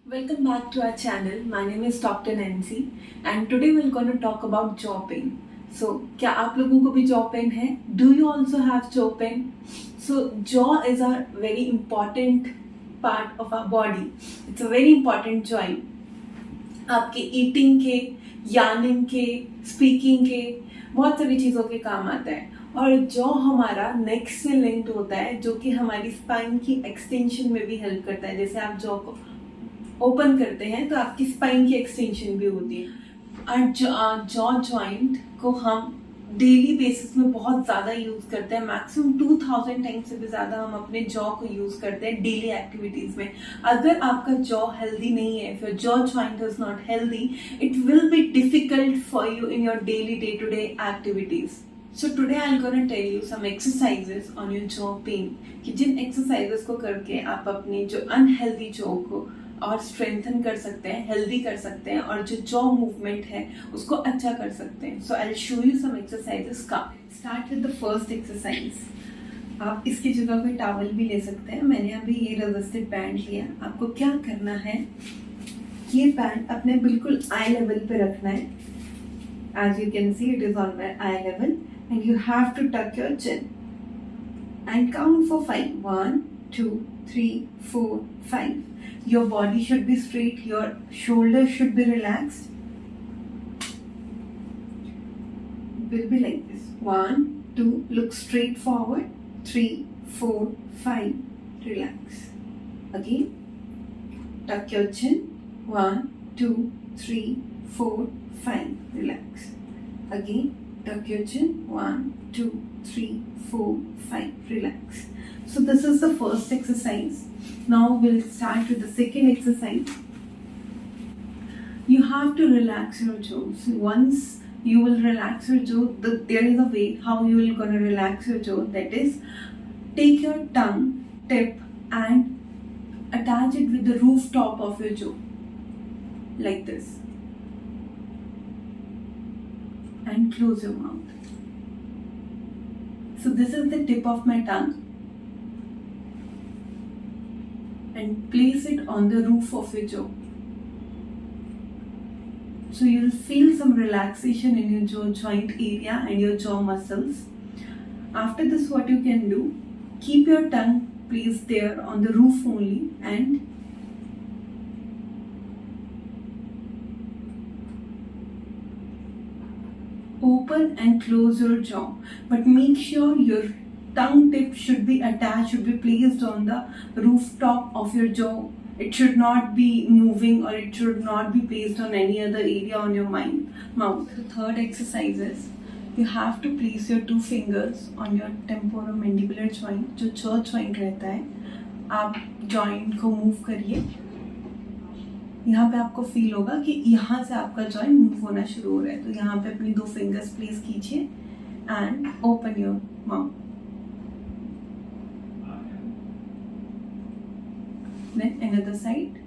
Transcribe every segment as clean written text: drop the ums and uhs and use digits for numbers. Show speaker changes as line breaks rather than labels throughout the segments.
Welcome back to our channel. My name is Dr. Nancy and today we're going to talk about jaw pain. So, क्या आप लोगों को भी jaw pain है? Do you also have jaw pain? So, jaw is a very important part of our body. It's a very important joint. आपके eating के, yarning के, speaking के, बहुत सारी चीज़ों के काम आता है. और जॉ हमारा नेक से लिंक्ड होता है जो कि हमारी स्पाइन की एक्सटेंशन में भी हेल्प करता है. जैसे आप जॉ को ओपन करते हैं तो आपकी स्पाइन की एक्सटेंशन भी होती है. और जॉ जॉइंट को हम डेली बेसिस में बहुत ज़्यादा यूज़ करते हैं. मैक्सिमम 2000 टाइम्स से भी ज़्यादा हम अपने जॉ को यूज़ करते हैं डेली एक्टिविटीज़ में. अगर आपका जॉ हेल्दी नहीं है, फिर jaw joint is not healthy, it will be difficult for you in your daily day to day activities. So today I'm going to tell you some exercises on your jaw pain कि जिन exercises को करके आप अपनी जो unhealthy jaw को और strengthen कर सकते हैं, healthy कर सकते हैं और जो jaw movement है उसको अच्छा कर सकते हैं. So I'll show you some exercises. Start with the first exercise. आप इसकी जगह कोई towel भी ले सकते हैं. मैंने अभी ये resisted band लिया. आपको क्या करना है, ये band अपने बिल्कुल eye level पे रखना है. As you can see, it is on my eye level. And you have to tuck your chin and count for 5. 1, 2, 3, 4, 5. Your body should be straight, your shoulders should be relaxed. It will be like this. 1, 2, look straight forward. 3, 4, 5, relax. Again, tuck your chin. 1, 2, 3, 4, 5, relax. Again, tuck your chin. 1, 2, 3, 4, 5. Relax. So this is the first exercise. Now we'll start with the second exercise. You have to relax your jaw. So once you will relax your jaw, there is a way how you will gonna relax your jaw. That is, take your tongue tip and attach it with the rooftop of your jaw, like this. And close your mouth. So this is the tip of my tongue and place it on the roof of your jaw. So you'll feel some relaxation in your jaw joint area and your jaw muscles. After this, what you can do, keep your tongue placed there on the roof only and open and close your jaw, but make sure your tongue tip should be attached, should be placed on the rooftop of your jaw. It should not be moving or it should not be placed on any other area on your mouth. The third exercise is, you have to place your 2 fingers on your temporomandibular joint, जो jaw joint रहता है. आप joint को move करिए. यहाँ पे आपको feel होगा कि यहाँ से आपका जॉइंट मूव होना शुरू हो रहा है. तो यहाँ पे अपनी 2 फिंगर्स प्लेस कीजिए and open your mouth. Then another side.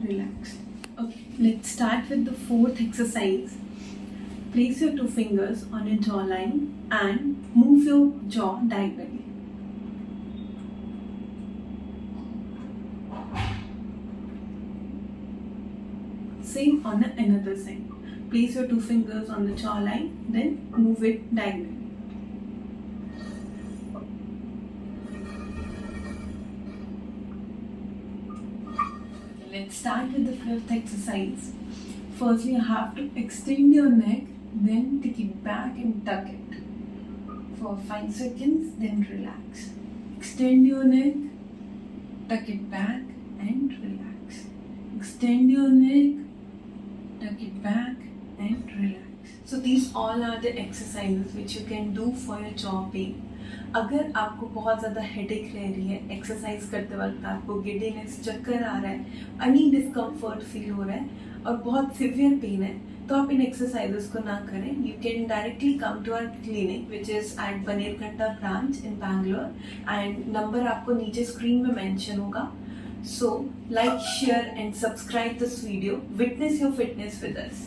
Relax. Okay, let's start with the fourth exercise. Place your 2 fingers on your jawline and move your jaw diagonally. Same on the another side. Place your 2 fingers on the jawline, then move it diagonally. Let's start with the fifth exercise. Firstly, you have to extend your neck, then take it back and tuck it for 5 seconds, then relax. Extend your neck, tuck it back and relax. Extend your neck, tuck it back and relax. So these all are the exercises which you can do for your jaw pain. अगर आपको बहुत ज़्यादा headache रह रही है exercise करते वक्त, आपको गिडीनेस, चक्कर आ रहा है, अनी डिस्कम्फर्ट फील हो रहा है और बहुत सिवियर पेन है, तो आप इन एक्सरसाइजेस को ना करें. You can directly come to our clinic which is at Bannerghatta branch in Bangalore and number आपको नीचे स्क्रीन में मेंशन होगा. So like, share and subscribe this video. Witness your fitness with us.